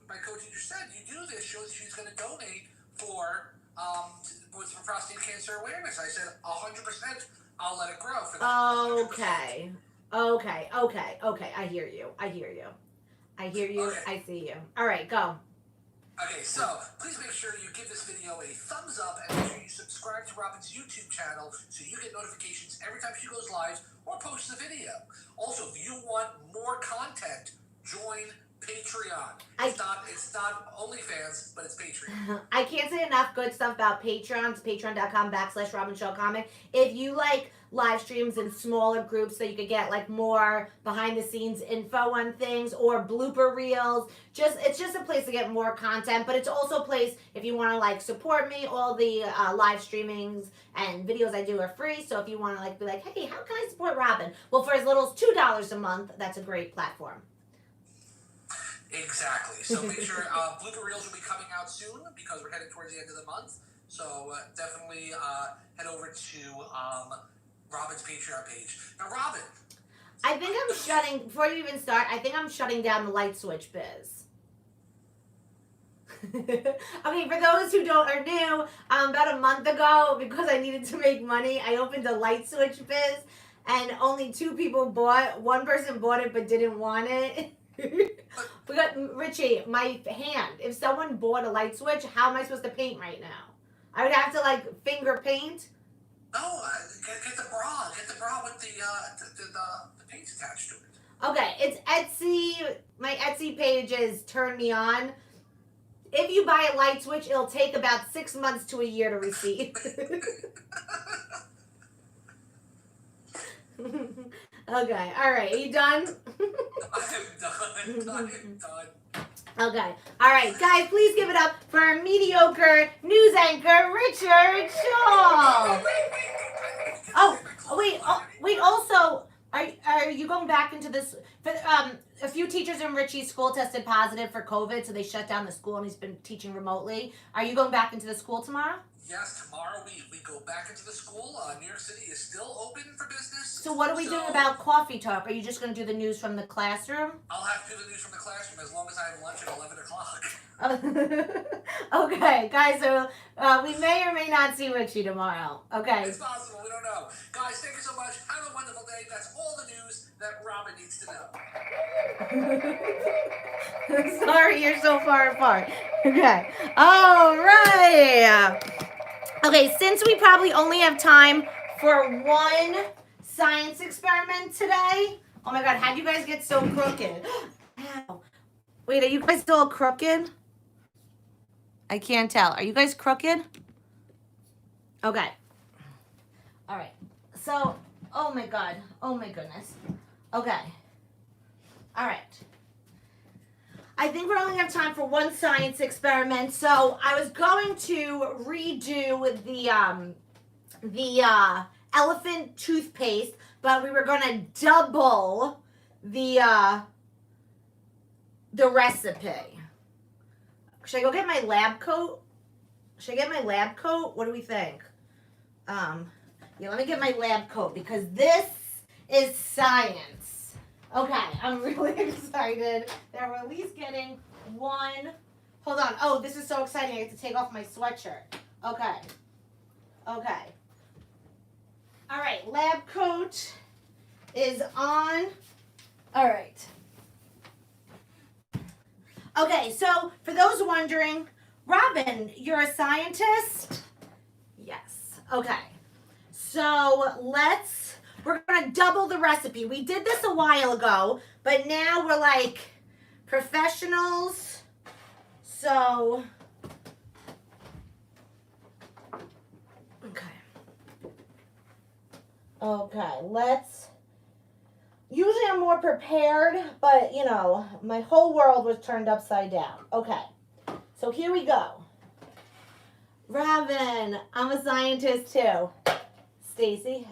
my coach just said, you do this. She's going to donate for prostate cancer awareness. I said 100%. I'll let it grow for that. Okay. I hear you. Okay. I see you. All right, go. Okay, so please make sure you give this video a thumbs up and make sure you subscribe to Robyn's YouTube channel so you get notifications every time she goes live or posts a video. Also, if you want more content, join Patreon. It's not OnlyFans, but it's Patreon. I can't say enough good stuff about Patreon. It's patreon.com/Robyn Schall Comic. If you like live streams in smaller groups so you could get like more behind the scenes info on things or blooper reels, it's just a place to get more content, but it's also a place if you want to like support me. All the live streamings and videos I do are free, so if you want to like be like, hey, how can I support Robyn? Well, for as little as $2 a month, that's a great platform. Exactly. So make sure blooper reels will be coming out soon because we're heading towards the end of the month. So definitely head over to Robyn's Patreon page. Now, Robyn. I think I'm shutting, before you even start, I think I'm shutting down the light switch biz. Okay, for those who are new, about a month ago, because I needed to make money, I opened a light switch biz, and only 2 people bought. One person bought it but didn't want it. We got Richie, my hand. If someone bought a light switch, how am I supposed to paint right now? I would have to like finger paint. No, get the bra. Get the bra with the paints attached to it. Okay, it's Etsy. My Etsy page is Turn Me On. If you buy a light switch, it'll take about 6 months to a year to receive. Okay, all right. Are you done? I'm done. Okay. All right, guys, please give it up for our mediocre news anchor, Richard Schall. Wait. Also, are you going back into this? A few teachers in Richie's school tested positive for COVID, so they shut down the school, and he's been teaching remotely. Are you going back into the school tomorrow? Yes, tomorrow we go back into the school. New York City is still open for business. So what are we doing about Cawfee Tawk? Are you just going to do the news from the classroom? I'll have to do the news from the classroom as long as I have lunch at 11 o'clock. Okay, guys, so we may or may not see Richie tomorrow. Okay. It's possible. We don't know. Guys, thank you so much. Have a wonderful day. That's all the news that Robyn needs to know. Sorry, you're so far apart. Okay. All right. Okay, since we probably only have time for one science experiment today. Oh my God, how'd you guys get so crooked? Ow. Wait, are you guys still crooked? I can't tell. Are you guys crooked? Okay. All right. So, oh my God. Oh my goodness. Okay. All right. I think we only have time for one science experiment. So I was going to redo the elephant toothpaste, but we were going to double the recipe. Should I go get my lab coat? What do we think? Yeah, let me get my lab coat because this is science. Okay, I'm really excited that we're at least getting one. Hold on. Oh, this is so exciting. I get to take off my sweatshirt. Okay. All right, lab coat is on. All right. Okay, so for those wondering, Robyn, you're a scientist? Yes. Okay. So we're going to double the recipe. We did this a while ago, but now we're like professionals. So, okay, usually I'm more prepared, but you know, my whole world was turned upside down. Okay, so here we go. Robyn, I'm a scientist too. Stacy,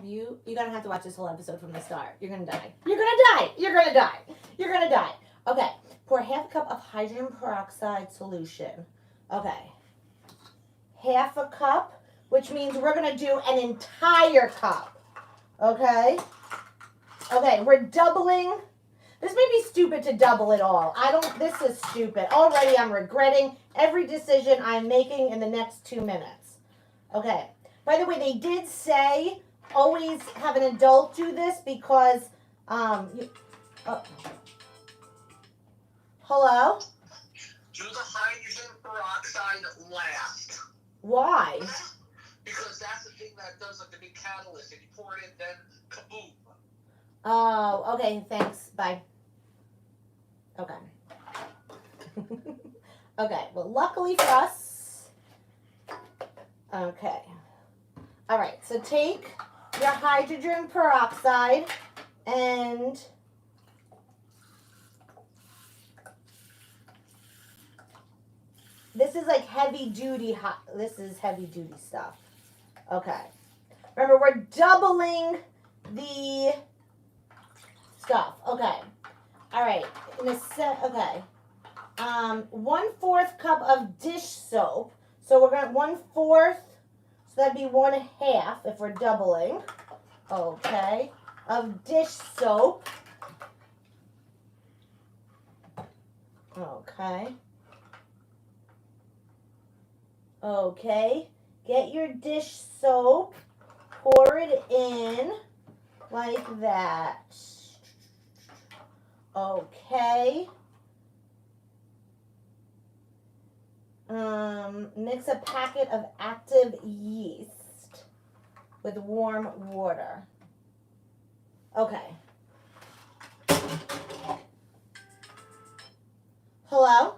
you're gonna have to watch this whole episode from the start. You're gonna die. Okay, pour half a cup of hydrogen peroxide solution. Okay, half a cup, which means we're gonna do an entire cup. Okay, we're doubling. This may be stupid to double it all. This is stupid. Already I'm regretting every decision I'm making in the next 2 minutes. Okay, by the way, they did say always have an adult do this because, hello? do the hydrogen peroxide last. Why? Because that's the thing that does like the big catalyst. And you pour it in, then kaboom. Oh, okay, thanks. Bye. Okay. Okay, well, luckily for us. Okay. All right, so take your hydrogen peroxide and this is like heavy duty, this is heavy duty stuff. Okay. Remember, we're doubling the stuff. Okay. All right. Okay. 1/4 cup of dish soap. So we're going 1/4. So that'd be 1/2 if we're doubling. Okay. Of dish soap. Okay. Okay. Get your dish soap. Pour it in like that. Okay. Mix a packet of active yeast with warm water. Okay. Hello?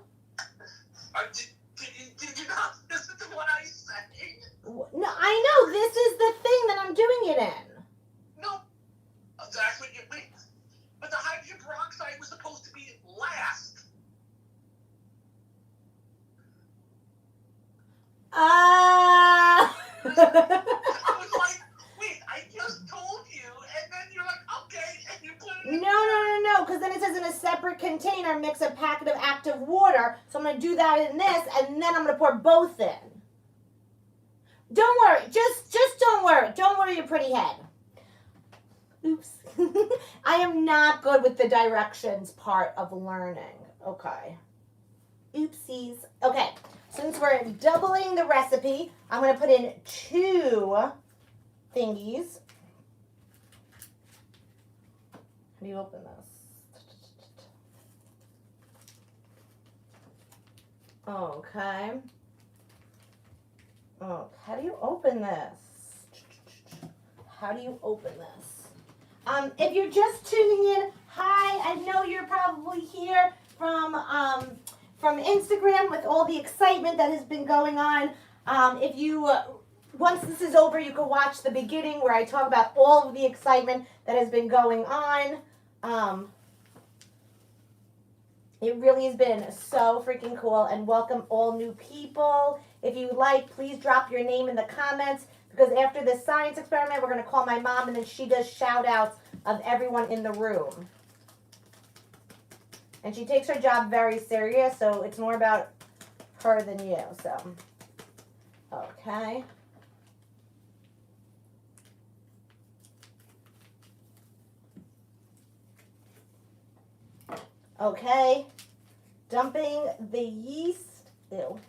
Did you not listen to what I said? No, I know. This is the thing that I'm doing it in. No. That's what you mean. But the hydrogen peroxide was supposed to be last. I was like, wait, I just told you, and then you're like, okay, and you put it in. No, because then it says in a separate container, mix a packet of active water. So I'm going to do that in this, and then I'm going to pour both in. Don't worry. Just don't worry. Don't worry your pretty head. Oops. I am not good with the directions part of learning. Okay. Oopsies. Okay. Since we're doubling the recipe, I'm going to put in 2 thingies. How do you open this? Okay. Oh, how do you open this? How do you open this? If you're just tuning in, hi, I know you're probably here from Instagram with all the excitement that has been going on. If you, once this is over, you can watch the beginning where I talk about all of the excitement that has been going on. It really has been so freaking cool, and welcome all new people. If you would like, please drop your name in the comments, because after this science experiment, we're going to call my mom, and then she does shout outs of everyone in the room. And she takes her job very serious, so it's more about her than you. So, okay. Okay. Dumping the yeast. Ew.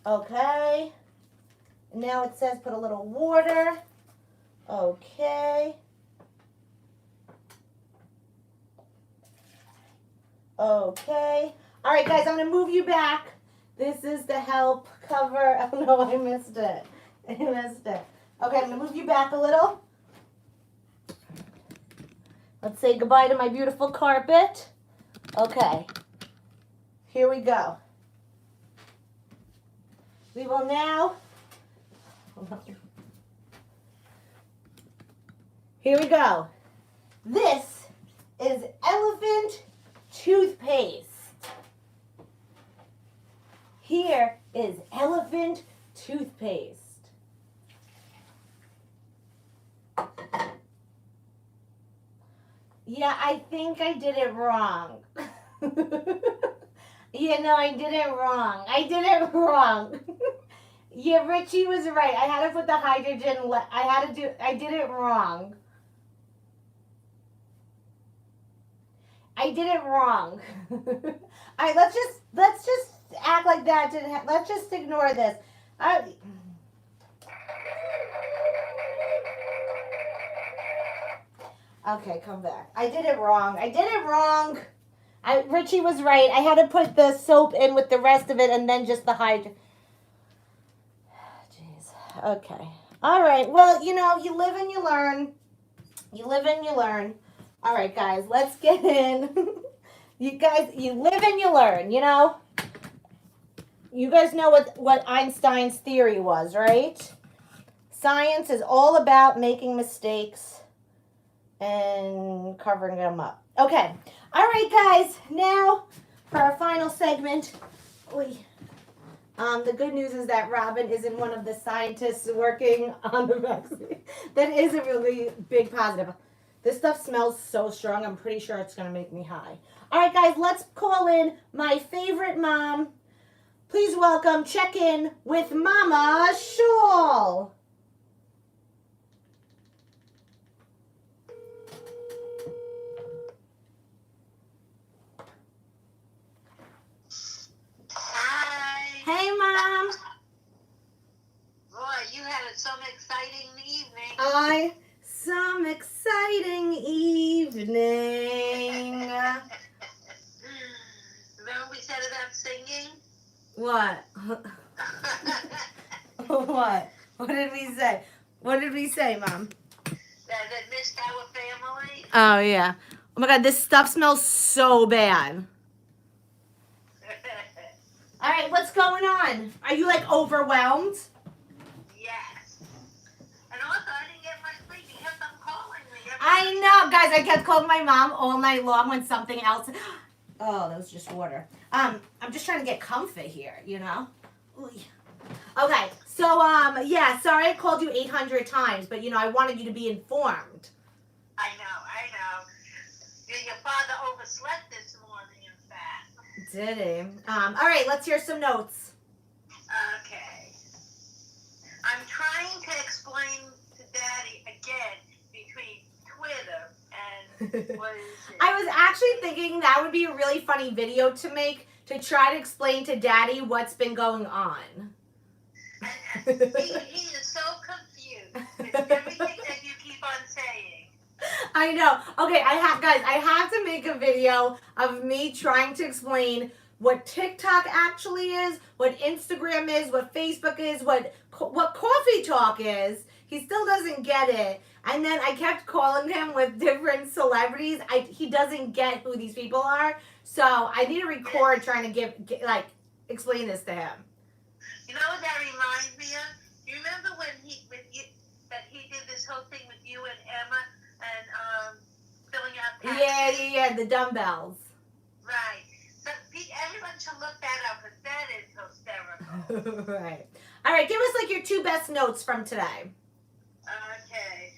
Okay. Now it says put a little water. Okay. Okay. All right, guys, I'm going to move you back. This is to help cover. Oh, no, I missed it. I missed it. Okay, I'm going to move you back a little. Let's say goodbye to my beautiful carpet. Okay. Here we go. We will now... Here we go. This is elephant toothpaste. Here is elephant toothpaste. Yeah, I think I did it wrong. Yeah, no, I did it wrong. I did it wrong. Yeah, Richie was right. I had to put the hydrogen. I did it wrong. I did it wrong. All right, let's just act like that didn't happen. Let's just ignore this. Okay, come back. I did it wrong. Richie was right. I had to put the soap in with the rest of it and then just the hydro. Jeez. Okay. All right. Well, you live and you learn. All right, guys, let's get in. You guys, you live and you learn, You guys know what Einstein's theory was, right? Science is all about making mistakes and covering them up. Okay. All right, guys. Now for our final segment. The good news is that Robyn isn't one of the scientists working on the vaccine. That is a really big positive. This stuff smells so strong, I'm pretty sure it's going to make me high. All right, guys, let's call in my favorite mom. Please welcome Checkin with Mama Schall. Hi. Hey, Mom. Boy, you had some exciting evening. Some exciting evening. Remember we said about singing? What? What? What did we say? What did we say, Mom? That missed our family? Oh, yeah. Oh, my God, this stuff smells so bad. All right, what's going on? Are you, overwhelmed? Yes. And also, I didn't get much sleep. You kept on calling me. I know, guys. I kept calling my mom all night long when something else. Oh, that was just water. I'm just trying to get comfy here, Ooh. Okay, so yeah. Sorry, I called you 800 times, but I wanted you to be informed. I know. Your father overslept this morning, in fact. Did he? All right, let's hear some notes. Okay. I'm trying to explain to Daddy again between Twitter and what is it? I was actually thinking that would be a really funny video to make to try to explain to Daddy what's been going on. He is so confused with everything that you keep on saying. I know. Okay, I have to make a video of me trying to explain what TikTok actually is, what Instagram is, what Facebook is, what Cawfee Tawk is. He still doesn't get it. And then I kept calling him with different celebrities. He doesn't get who these people are. So I need to record trying to explain this to him. You know what that reminds me of? Do you remember when he did this whole thing with you and Emma and filling out taxes? Yeah, the dumbbells. Right. So everyone should look that up because that is hysterical. Right. All right, give us your 2 best notes from today. Okay.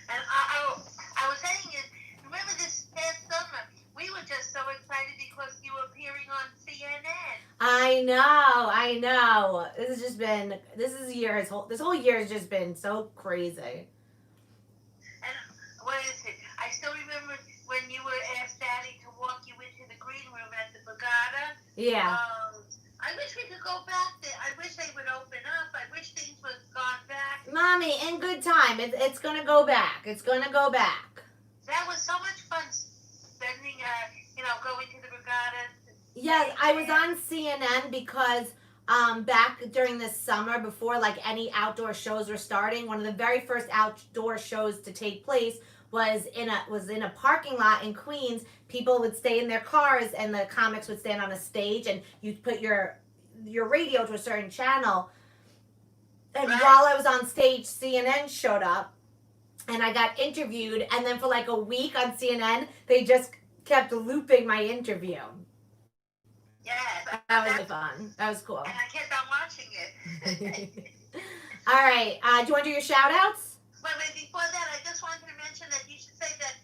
And I was saying is, remember this past summer, we were just so excited because you were appearing on CNN. I know. This whole year has just been so crazy. And what is it? I still remember when you were asked Daddy to walk you into the green room at the Borgata. Yeah. I wish we could go back there. I wish they would open up. I wish things would have gone back. Mommy, in good time. It's going to go back. It's going to go back. That was so much fun spending, going to the Borgata. Yes, I was on CNN because back during this summer, before any outdoor shows were starting, one of the very first outdoor shows to take place was in a parking lot in Queens. People would stay in their cars and the comics would stand on a stage and you'd put your radio to a certain channel. And right. While I was on stage, CNN showed up and I got interviewed, and then for a week on CNN, they just kept looping my interview. Yes. That was fun. That was cool. And I kept on watching it. All right. Do you want to do your shout outs? Wait, before that, I just wanted to mention that you should say that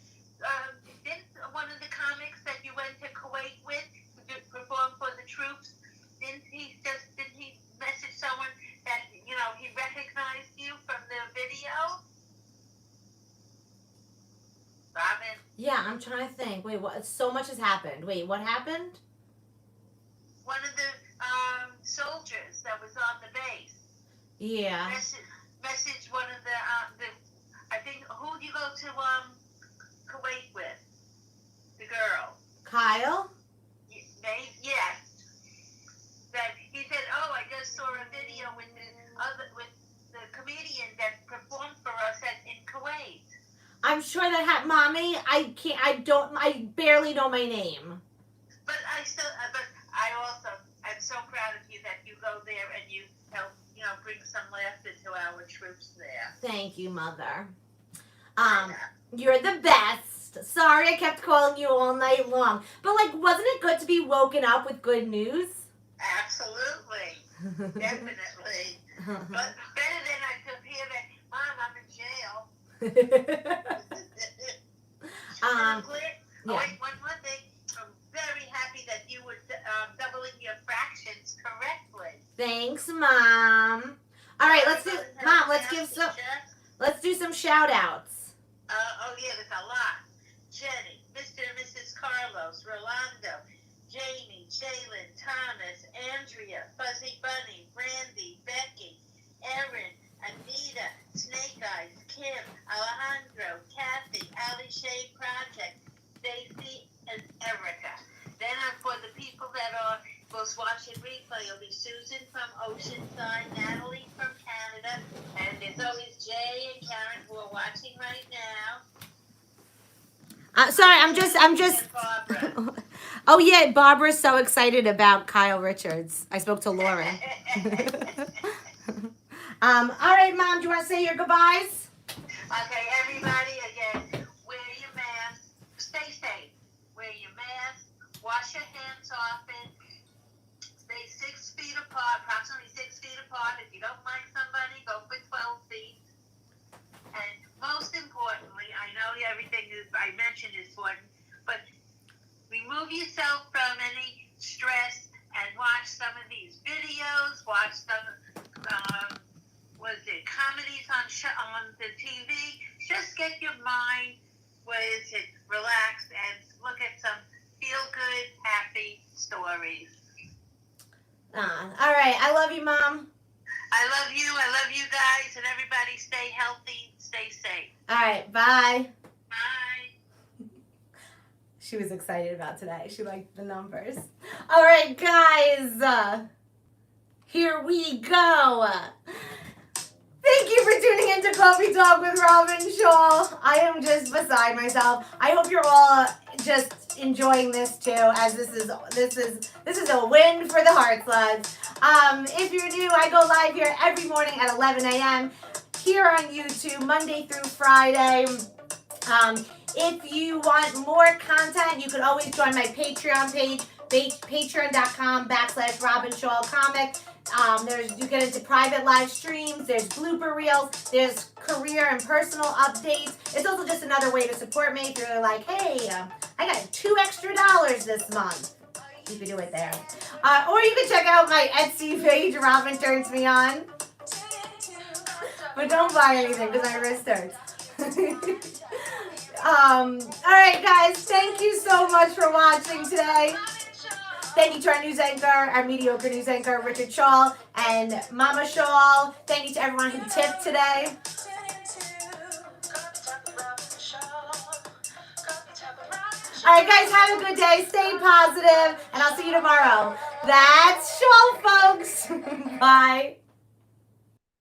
didn't one of the comics that you went to Kuwait with to perform for the troops, didn't he message someone that, he recognized you from the video? Robyn? Yeah, I'm trying to think. Wait, what? So much has happened. Wait, what happened? One of the soldiers that was on the base. Yeah. Message one of the I I think, who do you go to Kuwait with? The girl. Kyle? Yes. That he said, oh, I just saw a video with the comedian that performed for us in Kuwait. I'm sure that Mommy, I barely know my name. But I'm so proud of you that you go there and you help, bring some laughter to our troops there. Thank you, Mother. You're the best. Sorry I kept calling you all night long. But, wasn't it good to be woken up with good news? Absolutely. Definitely. But better than I could hear that, Mom, I'm in jail. Wait, one more thing. I'm very happy that you were doubling your fractions correctly. Thanks, Mom. All right, let's do some shout outs. There's a lot. Jenny, Mr. and Mrs. Carlos, Rolando, Jamie, Jalen, Thomas, Andrea, Fuzzy Bunny, Randy, Becky, Erin, Anita, Snake Eyes, Kim, Alejandro, Kathy, Ali Shea Project, Stacy, and Erica. Then for the people that will watch it replay, it'll be Susan from Oceanside, Natalie from Canada, and there's always Jay and Karen who are watching right now. Sorry, I'm just. Oh yeah, Barbara's so excited about Kyle Richards. I spoke to Lauren. All right, Mom, do you want to say your goodbyes? Okay, everybody, again, wear your mask, stay safe, wear your mask, wash your hands often, stay 6 feet apart, approximately 6 feet apart. If you don't like somebody, go for 12 feet. And most importantly, I know everything I mentioned is important, but remove yourself from any stress and watch some of these videos, watch some comedies on the TV. Just get your mind, relaxed and look at some feel-good, happy stories. All right. I love you, Mom. I love you guys, and everybody stay healthy, stay safe. All right. Bye. Bye. She was excited about today. She liked the numbers. All right, guys. Here we go. Thank you for tuning into Cawfee Tawk with Robyn Schall. I am just beside myself. I hope you're all just enjoying this too, as this is a win for the Heart Slugs. If you're new, I go live here every morning at 11 a.m. here on YouTube, Monday through Friday. If you want more content, you can always join my Patreon page, patreon.com/Robyn Schall Comic. You get into private live streams, there's blooper reels, there's career and personal updates. It's also just another way to support me if you're like, hey, I got $2 extra this month. You can do it there. Or you can check out my Etsy page, Robyn Turns Me On. But don't buy anything because my wrist hurts. Alright guys, thank you so much for watching today. Thank you to our news anchor, our mediocre news anchor, Richard Schall, and Mama Schall. Thank you to everyone who tipped today. Alright guys, have a good day, stay positive, and I'll see you tomorrow. That's Schall, folks. Bye.